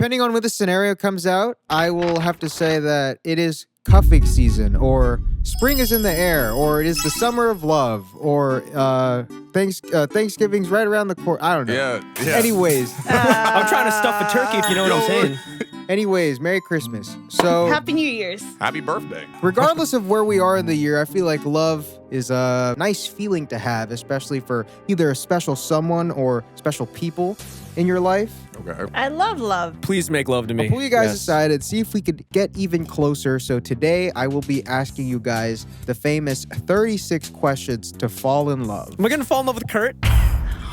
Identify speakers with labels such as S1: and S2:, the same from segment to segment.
S1: depending on when the scenario comes out, I will have to say that it is cuffing season, or spring is in the air, or it is the summer of love, or Thanksgiving's right around the corner. I don't know.
S2: Yeah.
S1: Anyways.
S3: I'm trying to stuff a turkey, if you know what I'm saying.
S1: Anyways, Merry Christmas. So,
S4: Happy New Year's.
S2: Happy birthday.
S1: regardless of where we are in the year, I feel like love is a nice feeling to have, especially for either a special someone or special people in your life.
S2: Okay.
S4: I love love.
S3: Please make love to me.
S1: I'll pull you guys
S3: Yes.
S1: aside and see if we could get even closer. So today, I will be asking you guys the famous 36 questions to fall in love.
S3: Am I gonna fall in love with Kurt?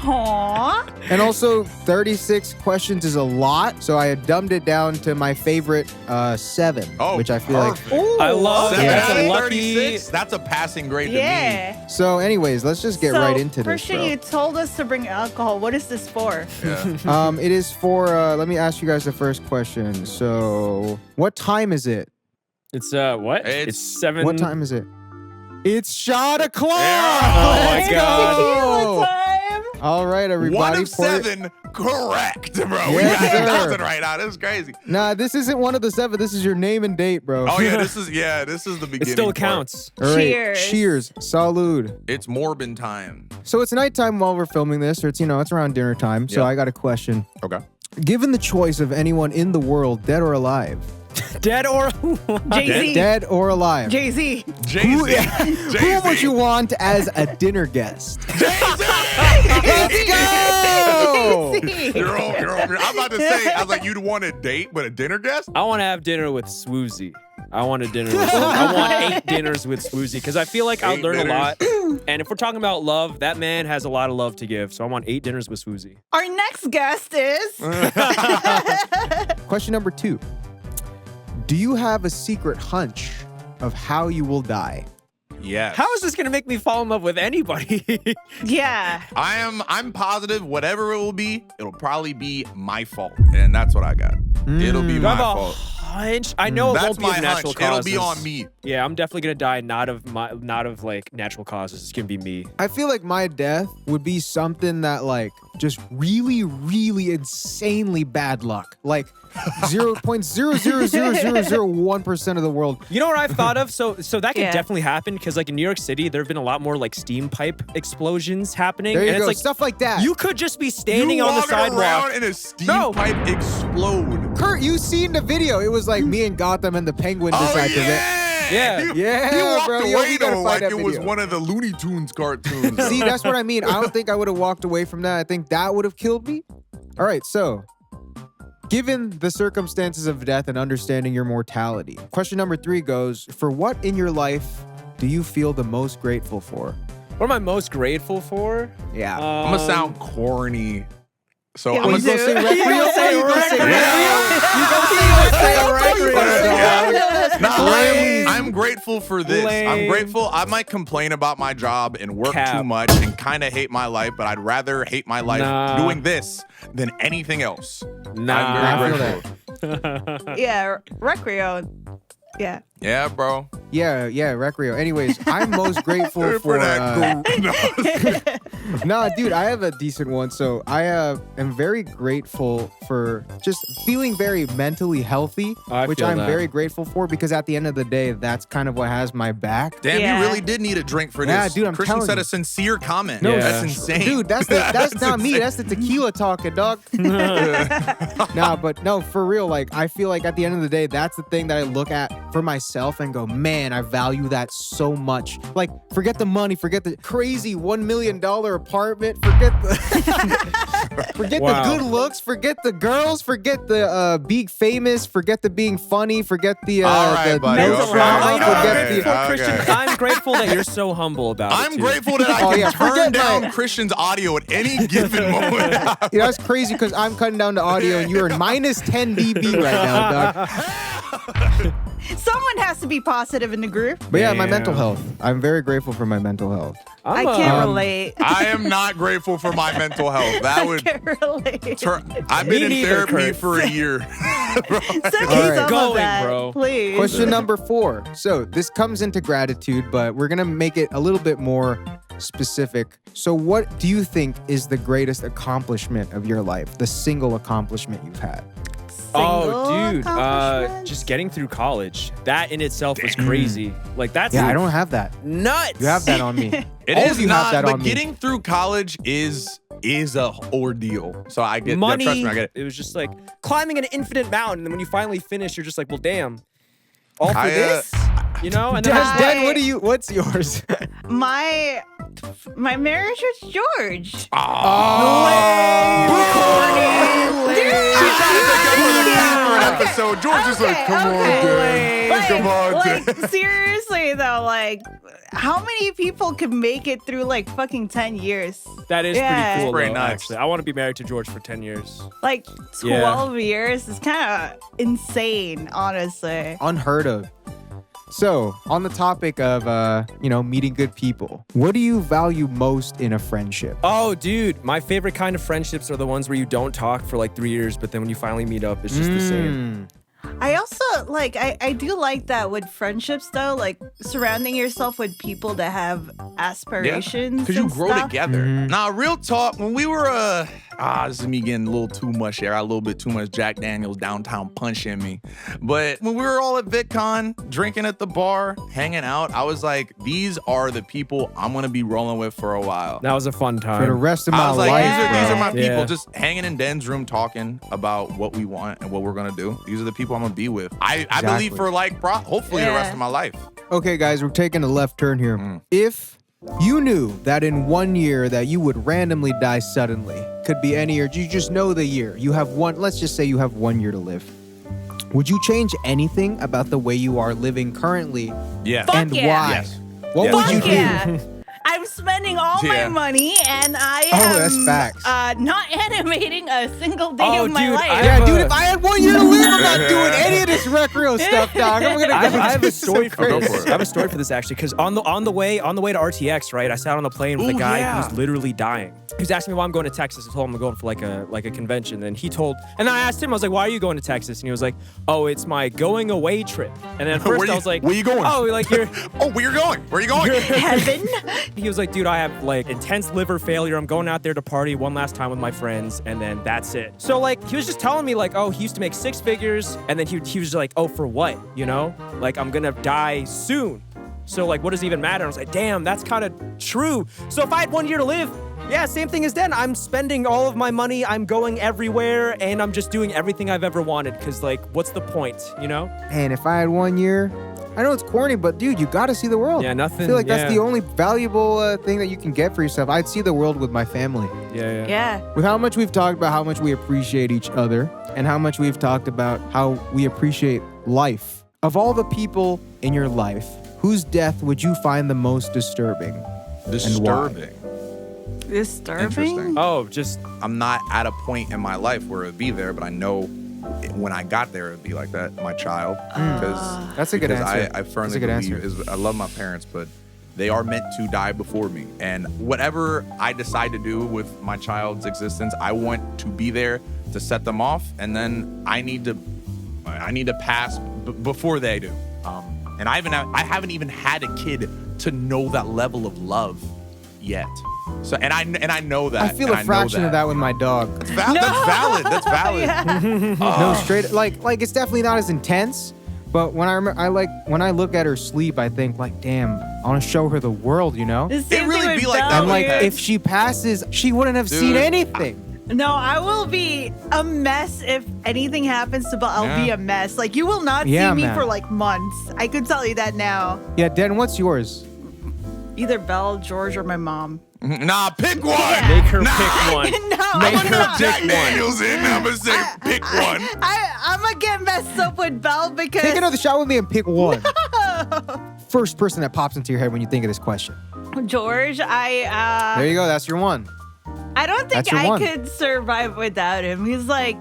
S4: Aww.
S1: And also, 36 questions is a lot, so I had dumbed it down to my favorite 7, which I feel
S2: perfect.
S4: Ooh,
S3: I love
S2: 7
S3: that's
S2: out
S3: a
S2: of
S3: lucky.
S2: 36? That's a passing grade to me.
S4: Yeah.
S1: like. So anyways, let's just get right into this,
S4: Christian,
S1: bro.
S4: you told us to bring alcohol. What is this for?
S2: Yeah.
S1: It is for, let me ask you guys the first question. So, what time is it?
S3: It's what?
S2: It's-
S3: It's 7.
S1: What time is it? It's shot o'clock!
S2: Yeah.
S3: Oh my
S1: Let's
S3: God.
S1: go!
S4: Time.
S1: All right, everybody.
S2: 1 of
S1: pour it-
S2: 7 correct, bro. We
S1: Yes,
S2: got
S1: sir.
S2: 8,000 right now. This is crazy.
S1: Nah, this isn't one of the 7. This is your name and date, bro.
S2: Oh yeah, this is the beginning.
S3: It still
S2: part.
S3: counts.
S1: All right.
S4: Cheers.
S1: Cheers. Salud.
S2: It's Morbin time.
S1: So it's nighttime while we're filming this, or it's around dinner time. So
S2: Yeah.
S1: I got a question.
S2: Okay.
S1: Given the choice of anyone in the world, dead or alive,
S3: Dead or
S4: Jay-Z.
S1: dead or alive,
S4: Jay-Z.
S2: Jay-Z.
S1: who would you want as a dinner guest?
S2: Let's
S1: go!
S2: I'm about to say, I was like, you'd want a date, but a dinner guest?
S3: I want to have dinner with Swoozy. I want a dinner. I want 8 dinners with Swoozy because I feel like I'll
S2: 8
S3: learn
S2: dinners.
S3: a lot. And if we're talking about love, that man has a lot of love to give. So I want 8 dinners with Swoozy.
S4: Our next guest is...
S1: Question number 2. Do you have a secret hunch of how you will die?
S2: Yes.
S3: How is this gonna make me fall in love with anybody?
S4: Yeah.
S2: I'm positive whatever it will be, it'll probably be my fault. And that's what I got. It'll be
S3: You
S2: my
S3: have a
S2: fault.
S3: hunch? I know it
S2: That's
S3: won't be
S2: my
S3: of natural
S2: hunch. It'll
S3: causes.
S2: be on me.
S3: Yeah, I'm definitely gonna die not of like natural causes. It's gonna be me.
S1: I feel like my death would be something that like just really, really insanely bad luck. Like 0.0000001% of the world.
S3: You know what I've thought of? So that could
S4: Yeah.
S3: definitely happen because like in New York City, there have been a lot more like steam pipe explosions happening.
S1: There you
S3: and
S1: go.
S3: it's like
S1: Stuff like that.
S3: you could just be standing
S2: you
S3: on the
S2: walking
S3: sidewalk.
S2: around and a steam
S3: No.
S2: pipe explode.
S1: Kurt, you seen the video. It was like me and Gotham and the Penguin
S2: Oh
S1: decided to
S3: Yeah.
S1: Yeah,
S2: He walked
S1: bro, yo,
S2: away
S1: we gotta
S2: though
S1: find
S2: like
S1: that
S2: it was
S1: video.
S2: one of the Looney Tunes cartoons.
S1: See, that's what I mean. I don't think I would have walked away from that. I think that would have killed me. All right, so given the circumstances of death and understanding your mortality, question number 3 goes, for what in your life do you feel the most grateful for?
S3: What am I most grateful for?
S1: Yeah.
S2: I'm gonna sound corny. So
S4: Yeah,
S2: I'm
S4: we
S2: gonna
S4: do.
S1: say
S4: You
S1: Recreyo?
S3: gonna say
S1: You gonna say
S3: Recreyo?
S2: Nah, I'm grateful for this. I'm
S3: Lame.
S2: grateful. I might complain about my job and work
S3: Cap.
S2: too much and kind of hate my life, but I'd rather hate my life
S3: Nah.
S2: doing this than anything else.
S3: Nah.
S2: I'm very
S1: I feel
S2: grateful.
S4: Yeah, Recreyo. Yeah.
S2: Yeah, bro.
S1: Yeah, Recreyo. Anyways, I'm most grateful for
S2: that.
S1: Nah, dude, I have a decent one. So I am very grateful for just feeling very mentally healthy,
S3: I
S1: which
S3: feel
S1: I'm
S3: that.
S1: very grateful for because at the end of the day, that's kind of what has my back.
S2: Damn,
S4: Yeah.
S2: you really did need a drink for this.
S1: Yeah, dude, I'm
S2: Christian
S1: telling
S2: said
S1: you.
S2: a sincere comment.
S1: No,
S2: That's
S3: Yeah.
S2: insane.
S1: Dude, that's not me.
S2: insane.
S1: That's the tequila talking, dog. Nah, but no, for real. Like, I feel like at the end of the day, that's the thing that I look at for myself and go, man, I value that so much. Like, forget the money, forget the crazy $1 million apartment, forget the forget
S3: Wow.
S1: the good looks, forget the girls, forget the being famous, forget the being funny, forget the
S2: All right,
S1: the
S2: buddy,
S1: mental
S2: okay,
S1: trauma,
S3: I know what I'm
S1: forget
S2: okay,
S1: the.
S3: grateful for, Christian.
S2: okay.
S3: I'm grateful that you're so humble about it.
S2: I'm
S3: too.
S2: grateful that I
S1: Oh,
S2: can
S1: yeah,
S2: turn
S1: forget
S2: down
S1: my-
S2: Christian's audio at any given moment.
S1: You know, that's crazy because I'm cutting down the audio and you're minus 10 dB right now, dog.
S4: Someone has to be positive in the group.
S1: But yeah, my
S3: Damn.
S1: mental health. I'm very grateful for my mental health.
S4: I
S3: I'm,
S4: can't
S1: Um,
S4: relate.
S2: I am not grateful for my mental health. That
S4: I
S2: would
S4: can't relate.
S2: I've been
S3: Me
S2: in
S3: neither,
S2: therapy
S3: Kurt.
S2: for a year.
S4: Send me
S1: Alright.
S4: some
S3: Going,
S4: of that,
S3: bro.
S4: please.
S1: Question number 4. So this comes into gratitude, but we're going to make it a little bit more specific. So what do you think is the greatest accomplishment of your life? The single accomplishment you've had?
S3: Oh, dude,
S4: accomplishments?
S3: just getting through college. That in itself was crazy. Like that's
S1: Yeah, I don't have that.
S3: nuts.
S1: You have that on me.
S2: It
S1: All
S2: is
S1: of you
S2: not,
S1: have that
S2: but
S1: on me.
S2: getting through college is a ordeal. So I get
S3: money.
S2: Trust me, I get it.
S3: It was just like climbing an infinite mountain, and when you finally finish, you're just like, well, damn, all for this, you know? And then
S1: Den, what's yours?
S4: my marriage with George.
S2: She's trying to take up for the camera episode. George is like, come on, Dan. Come on,
S4: Like,
S2: Dan.
S4: seriously though, like, how many people could make it through like fucking 10 years?
S3: that is
S4: Yeah.
S3: pretty cool.
S2: Pretty
S3: Though,
S2: nice.
S3: Actually, I want to be married to George for 10 years.
S4: Like
S3: Yeah.
S4: 12 years is kind of insane, honestly.
S1: Unheard of. So, on the topic of meeting good people, what do you value most in a friendship?
S3: Oh, dude, my favorite kind of friendships are the ones where you don't talk for like 3 years, but then when you finally meet up, it's just the same.
S4: I also like I do like that with friendships though, like surrounding yourself with people that have aspirations.
S2: Because you
S4: and
S2: grow
S4: stuff.
S2: together. Nah, real talk. When we were, this is me getting a little too much here. I got a little bit too much Jack Daniels downtown punch in me. But when we were all at VidCon, drinking at the bar, hanging out, I was like, these are the people I'm gonna be rolling with for a while.
S3: That was a fun
S1: For the
S3: time.
S1: rest of my
S2: I was like,
S1: life,
S2: these are
S1: bro.
S2: my people,
S3: Yeah.
S2: just hanging in Den's room talking about what we want and what we're gonna do. These are the people I'm gonna be with. I believe
S1: Exactly.
S2: for like hopefully the rest
S4: Yeah.
S2: of my life.
S1: Okay, guys, we're taking a left turn here. If you knew that in 1 year that you would randomly die suddenly, could be any year, you just know the year. You have one, let's just say you have 1 year to live. Would you change anything about the way you are living currently?
S2: Yeah.
S4: Fuck
S1: And
S4: yeah.
S1: why?
S2: Yes.
S1: What
S2: Yes.
S1: would you
S4: Fuck
S1: do?
S4: yeah. I'm spending all
S2: Yeah.
S4: my money and I
S1: Oh,
S4: am
S1: that's facts.
S4: not animating a single day
S3: Oh,
S4: of my
S3: dude,
S4: life.
S3: I
S1: Yeah,
S3: have
S1: dude,
S3: a-
S1: if I had 1 year to live, I'm not doing any of this Recreyo stuff, dog. I'm gonna
S3: I have
S1: do
S3: a story
S1: some
S3: for
S2: Go
S3: this.
S2: for it.
S3: I have a story for this actually, because on the way to RTX, right? I sat on a plane with a
S2: Ooh,
S3: guy
S2: yeah.
S3: who's literally dying. He was asking me why I'm going to Texas. I told him I'm going for like a convention, and and I asked him, I was like, why are you going to Texas? And he was like, oh, it's my going away trip. And then at first I was like,
S2: where you going?
S3: oh, like you're.
S2: Oh, where you going? Where you going?
S4: Heaven.
S3: He was like, dude, I have like intense liver failure. I'm going out there to party one last time with my friends, and then that's it. So like, he was just telling me like, oh, he used to make 6 figures, and then he was like, oh, for what? You know, like I'm gonna die soon. So like, what does it even matter? I was like, damn, that's kind of true. So if I had 1 year to live, yeah, same thing as then. I'm spending all of my money. I'm going everywhere, and I'm just doing everything I've ever wanted. Cause like, what's the point? You know?
S1: And if I had 1 year, I know it's corny, but dude, you gotta see the world.
S3: Yeah, nothing.
S1: I feel like
S3: yeah.
S1: that's the only valuable thing that you can get for yourself. I'd see the world with my family.
S3: Yeah.
S4: Yeah.
S1: With how much we've talked about how much we appreciate each other and how much we've talked about how we appreciate life. Of all the people in your life, whose death would you find the most disturbing?
S2: Disturbing.
S4: Disturbing.
S2: Interesting.
S3: Oh, just
S2: I'm not at a point in my life where it'd be there, but I know when I got there, it'd be like that. My child, because
S1: That's a good answer.
S2: I firmly
S1: That's a good
S2: believe
S1: answer.
S2: I love my parents, but they are meant to die before me. And whatever I decide to do with my child's existence, I want to be there to set them off, and then I need to pass before they do. And I haven't even had a kid to know that level of love yet. So and I know that.
S1: I feel
S2: and
S1: a
S2: know
S1: fraction of that with my dog.
S2: That's valid. That's valid.
S4: Yeah.
S1: No, straight like it's definitely not as intense. But when when I look at her sleep, I think like, damn, I want to show her the world, you know?
S4: The same
S2: It really
S4: thing
S2: be
S4: with
S2: like that
S4: Belle
S1: And like,
S2: with
S4: here.
S1: if she passes, she wouldn't have seen
S2: Dude,
S1: anything.
S4: No, I will be a mess if anything happens to Belle. I'll be
S2: Yeah.
S4: a mess. Like, you will not
S1: Yeah,
S4: see me
S1: man.
S4: for like months. I could tell you that now.
S1: Yeah, Den, what's yours?
S4: Either Belle, George, or my mom.
S2: Nah, pick one.
S4: Yeah.
S3: make her
S2: Nah.
S3: pick one.
S4: No,
S2: I'm
S4: I'm
S2: gonna
S4: not.
S2: put Jack Daniels in. I'm gonna say pick one.
S4: I'm gonna get messed up with Belle because
S1: Take another shot with me and pick one. First person that pops into your head when you think of this question.
S4: George,
S1: There you go. That's your one.
S4: I don't think
S1: That's your
S4: I
S1: one.
S4: could survive without him. He's like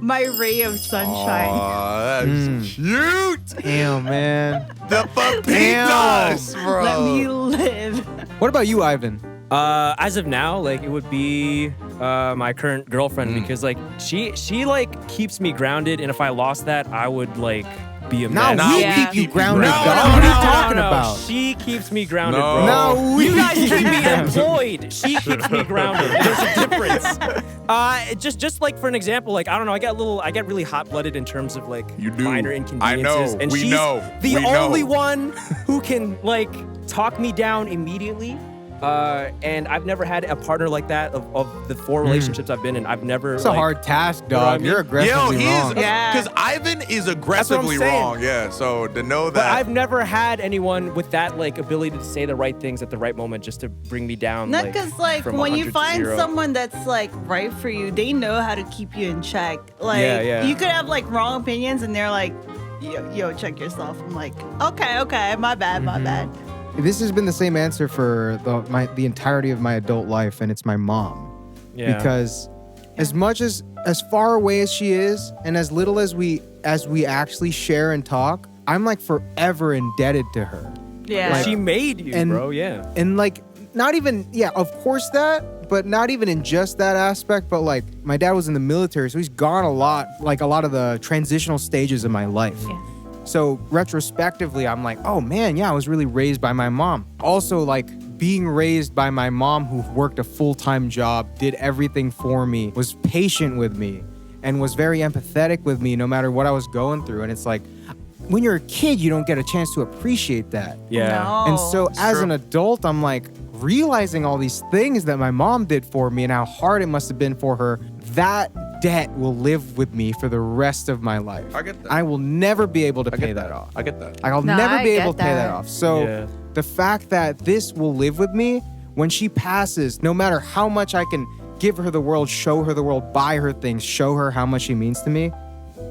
S4: my ray of sunshine.
S2: Aw, that's cute.
S1: Damn, man.
S2: The
S1: Damn.
S2: papitas, bro.
S4: Let me live.
S1: What about you, Ivan?
S3: As of now, like it would be my current girlfriend because like she like keeps me grounded, and if I lost that, I would like be a
S1: Now
S3: mess.
S1: we
S4: Yeah.
S1: keep you grounded,
S2: No,
S1: dog.
S2: no,
S1: What are you
S2: no,
S1: talking
S3: No,
S1: about?
S3: she keeps me grounded,
S2: No.
S3: bro.
S1: No, we
S3: You guys keep me
S1: Yeah.
S3: employed. She keeps me grounded. There's a difference. Just like for an example, like I don't know, I get really hot blooded in terms of like
S2: You do.
S3: minor
S2: I
S3: inconveniences.
S2: know.
S3: And
S2: We
S3: she's
S2: know.
S3: the
S2: We know.
S3: only one who can like talk me down immediately. And I've never had a partner like that of the 4 relationships I've been in. I've never.
S1: It's a hard task,
S3: know what I
S1: dog.
S3: mean?
S1: You're
S2: Yo,
S1: aggressively
S2: he
S1: wrong.
S2: is
S4: Yeah.
S2: because Ivan is aggressively
S3: saying.
S2: wrong. Yeah, so to know
S3: But
S2: that
S3: I've never had anyone with that like ability to say the right things at the right moment just to bring me down.
S4: Not because like
S3: from
S4: when
S3: 100
S4: you
S3: to
S4: find
S3: 0.
S4: someone that's like right for you, they know how to keep you in check. Like
S3: Yeah.
S4: you could have like wrong opinions, and they're like, yo, check yourself. I'm like, okay, my bad, my bad.
S1: This has been the same answer for the entirety of my adult life, and it's my mom.
S3: Yeah.
S1: Because as much as far away as she is, and as little as we actually share and talk, I'm like forever indebted to her.
S4: Yeah.
S1: Like-
S3: she made you,
S1: and-
S3: bro. Yeah.
S1: And like, not even, yeah, of course that, but not even in just that aspect. But like, my dad was in the military, so he's gone a lot of the transitional stages of my life.
S4: Yeah.
S1: So retrospectively, I'm like, oh man, yeah, I was really raised by my mom. Also, like being raised by my mom who worked a full-time job, did everything for me, was patient with me, and was very empathetic with me no matter what I was going through. And it's like, when you're a kid, you don't get a chance to appreciate that.
S3: Yeah.
S4: No.
S1: And so as
S2: true.
S1: an adult, I'm like realizing all these things that my mom did for me and how hard it must have been for her. That debt will live with me for the rest of my life.
S2: I get that.
S1: I will never be able to
S2: I
S1: pay
S2: get
S1: that off.
S2: I get that.
S1: I'll
S4: No,
S1: never
S4: I
S1: be
S4: get
S1: able to pay that
S4: that.
S1: off. So
S3: Yeah.
S1: the fact that this will live with me when she passes, no matter how much I can give her the world, show her the world, buy her things, show her how much she means to me,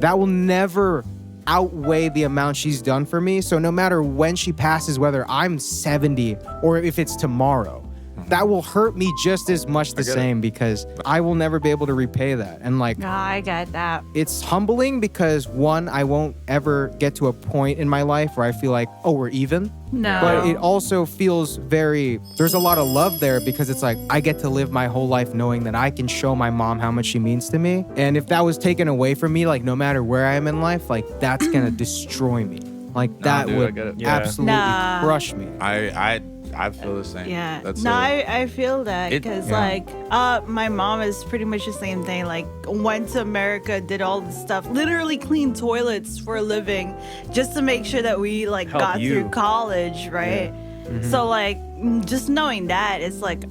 S1: that will never outweigh the amount she's done for me. So no matter when she passes, whether I'm 70 or if it's tomorrow, that will hurt me just as much the
S2: get it.
S1: same because I will never be able to repay that. And like,
S4: No, I get that.
S1: it's humbling because one, I won't ever get to a point in my life where I feel like, oh, we're even.
S4: No.
S1: But it also feels there's a lot of love there because it's like, I get to live my whole life knowing that I can show my mom how much she means to me. And if that was taken away from me, like no matter where I am in life, like that's gonna destroy me. Like that
S2: dude, I
S1: would
S2: get it.
S3: Yeah.
S1: absolutely
S4: Nah.
S1: crush me.
S2: I feel the same.
S4: Yeah.
S2: That's
S4: No,
S2: a-
S4: I feel that
S2: It-
S4: because
S1: Yeah.
S4: like my mom is pretty much the same thing. Like went to America, did all this stuff, literally cleaned toilets for a living, just to make sure that we like
S3: Help
S4: got
S3: you.
S4: through college, right? So like just knowing that, it's like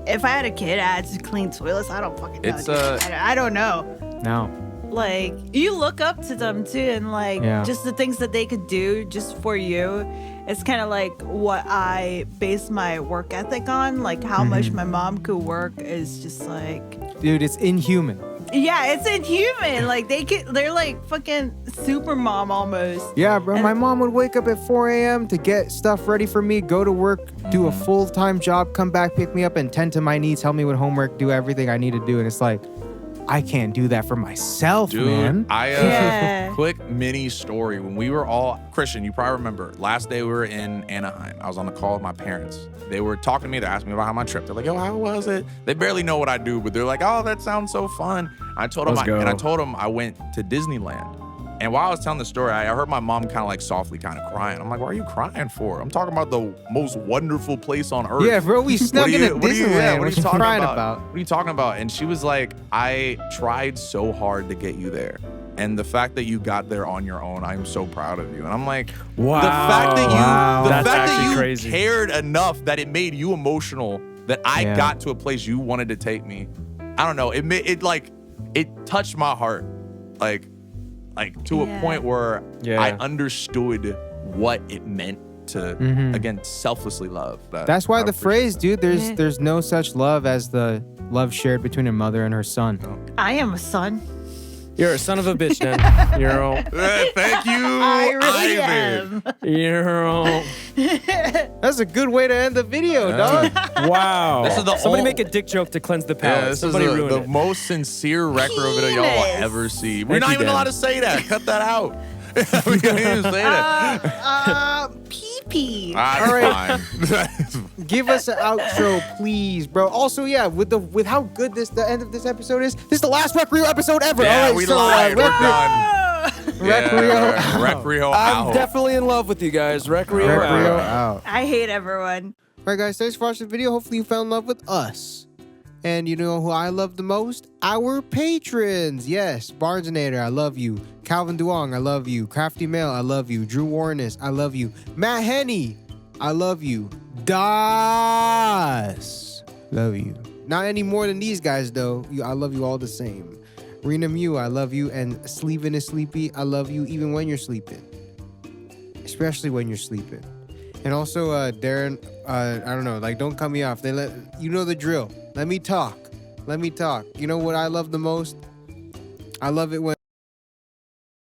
S4: if I had a kid, I had to clean toilets. I don't fucking know.
S2: It's,
S4: dude. I don't know.
S1: No.
S4: Like you look up to them too, and like
S1: Yeah.
S4: just the things that they could do just for you. It's kind of like what I base my work ethic on. Like how much my mom could work is just like,
S1: Dude, it's inhuman.
S4: yeah, it's inhuman. Like they're like fucking super mom almost.
S1: Yeah, bro.
S4: And-
S1: My mom would wake up at 4 a.m. to get stuff ready for me, go to work, do a full-time job, come back, pick me up, and tend to my needs, help me with homework, do everything I need to do. And it's like, I can't do that for myself,
S2: Dude,
S1: man.
S2: I
S4: Yeah.
S2: quick mini story. When we were all Christian, you probably remember. Last day we were in Anaheim. I was on the call with my parents. They were talking to me. They asked me about how my trip. They're like, "Yo, how was it?" They barely know what I do, but they're like, "Oh, that sounds so fun." I told them,
S3: Let's go.
S2: and I told them I went to Disneyland. And while I was telling the story, I heard my mom kind of like softly kind of crying. I'm like, "Why are you crying for?" I'm talking about the most wonderful place on earth.
S1: Yeah, bro, we snuck into Disneyland. What you
S2: talking
S1: crying
S2: about? What are you talking about? And she was like, I tried so hard to get you there. And the fact that you got there on your own, I'm so proud of you. And I'm like,
S3: Wow.
S2: the fact that you,
S1: Wow.
S2: the
S3: That's
S2: fact that
S3: actually
S2: you
S3: crazy.
S2: cared enough that it made you emotional that I
S1: Yeah.
S2: got to a place you wanted to take me. I don't know. It touched my heart, like to a
S4: Yeah.
S2: point where
S3: Yeah.
S2: I understood what it meant to again selflessly love.
S1: That's why
S2: I
S1: the
S2: appreciate
S1: phrase,
S2: that.
S1: dude,
S4: Yeah.
S1: there's no such love as the love shared between a mother and her son.
S4: I am a son.
S3: You're a son of a bitch, then. You're all.
S2: Thank you,
S4: I really
S2: Ivan.
S4: am.
S3: You're all.
S1: That's a good way to end the video, dog.
S3: Wow.
S2: This is the
S3: Somebody
S2: ol-
S3: make a dick joke to cleanse the
S2: Yeah,
S3: palate.
S2: this
S3: Somebody
S2: is
S3: ruin
S2: the
S3: it.
S2: most sincere retro video y'all will
S4: Penis.
S2: ever see. We're
S3: Thank
S2: not
S3: you,
S2: even
S3: Dan.
S2: allowed to say that. Cut that out. We can't even say that.
S4: Peep pee.
S2: That's
S1: All right.
S2: fine.
S1: Give us an outro, please, bro. Also, yeah, with how good the end of this episode is, this is the last Recreyo episode ever.
S2: Yeah,
S1: All right,
S2: we
S1: so,
S2: lied. We're done.
S1: Recreyo
S2: Yeah,
S1: out.
S2: Recreyo
S5: I'm
S2: out.
S5: definitely in love with you guys. Recreyo
S1: Recreyo
S5: out.
S1: out.
S4: I hate everyone.
S1: All right, guys, thanks for watching the video. Hopefully you fell in love with us. And you know who I love the most? Our patrons. Yes, Barnesinator, I love you. Calvin Duong, I love you. Crafty Mail, I love you. Drew Warnes, I love you. Matt Henney, I love you. Das, love you. Not any more than these guys, though. I love you all the same. Rena Mew, I love you. And Sleepin' is Sleepy, I love you even when you're sleeping. Especially when you're sleeping. And also, Darren, I don't know, like, don't cut me off. You know the drill. Let me talk. You know what I love the most? I love it when